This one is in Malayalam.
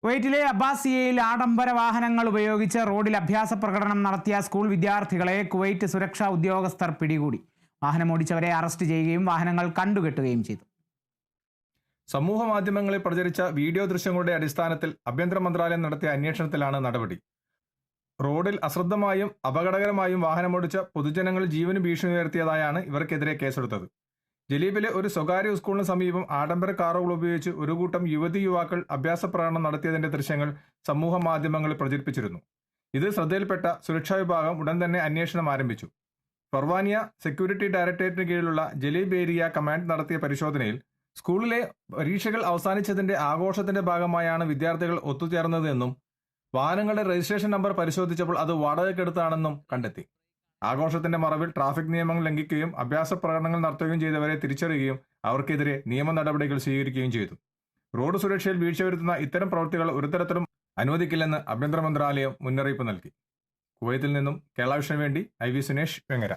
കുവൈറ്റിലെ അബ്ബാസിയയിൽ ആഡംബര വാഹനങ്ങൾ ഉപയോഗിച്ച് റോഡിൽ അഭ്യാസ പ്രകടനം നടത്തിയ സ്കൂൾ വിദ്യാർത്ഥികളെ കുവൈറ്റ് സുരക്ഷാ ഉദ്യോഗസ്ഥർ പിടികൂടി. വാഹനമോടിച്ചവരെ അറസ്റ്റ് ചെയ്യുകയും വാഹനങ്ങൾ കണ്ടുകെട്ടുകയും ചെയ്തു. സമൂഹ മാധ്യമങ്ങളിൽ പ്രചരിച്ച വീഡിയോ ദൃശ്യങ്ങളുടെ അടിസ്ഥാനത്തിൽ ആഭ്യന്തര മന്ത്രാലയം നടത്തിയ അന്വേഷണത്തിലാണ് നടപടി. റോഡിൽ അശ്രദ്ധമായും അപകടകരമായും വാഹനമോടിച്ച പൊതുജനങ്ങൾ ജീവന് ഭീഷണി ഉയർത്തിയതായാണ് ഇവർക്കെതിരെ കേസെടുത്തത്. ജലീബിലെ ഒരു സ്വകാര്യ സ്കൂളിന് സമീപം ആഡംബര കാറുകൾ ഉപയോഗിച്ച് ഒരു കൂട്ടം യുവാക്കൾ അഭ്യാസ പ്രകടനം നടത്തിയതിന്റെ ദൃശ്യങ്ങൾ സമൂഹ മാധ്യമങ്ങളിൽ പ്രചരിപ്പിച്ചിരുന്നു. ഇത് ശ്രദ്ധയിൽപ്പെട്ട സുരക്ഷാ വിഭാഗം ഉടൻ തന്നെ അന്വേഷണം ആരംഭിച്ചു. ഫർവാനിയ സെക്യൂരിറ്റി ഡയറക്ടറേറ്റിന് കീഴിലുള്ള ജലീബ് ഏരിയ കമാൻഡ് നടത്തിയ പരിശോധനയിൽ സ്കൂളിലെ പരീക്ഷകൾ അവസാനിച്ചതിന്റെ ആഘോഷത്തിന്റെ ഭാഗമായാണ് വിദ്യാർത്ഥികൾ ഒത്തുചേർന്നതെന്നും വാഹനങ്ങളുടെ രജിസ്ട്രേഷൻ നമ്പർ പരിശോധിച്ചപ്പോൾ അത് വാടകയ്ക്കെടുത്താണെന്നും കണ്ടെത്തി. ആഘോഷത്തിന്റെ മറവിൽ ട്രാഫിക് നിയമങ്ങൾ ലംഘിക്കുകയും അഭ്യാസ പ്രകടനങ്ങൾ നടത്തുകയും ചെയ്തവരെ തിരിച്ചറിയുകയും അവർക്കെതിരെ നിയമ നടപടികൾ സ്വീകരിക്കുകയും ചെയ്തു. റോഡ് സുരക്ഷയിൽ വീഴ്ച വരുത്തുന്ന ഇത്തരം പ്രവൃത്തികൾ ഒരു തരത്തിലും അനുവദിക്കില്ലെന്ന് ആഭ്യന്തര മന്ത്രാലയം മുന്നറിയിപ്പ് നൽകി. കുവൈത്തിൽ നിന്നും കേരള വിഷന് വേണ്ടി IV സുനേഷ് വെങ്ങര.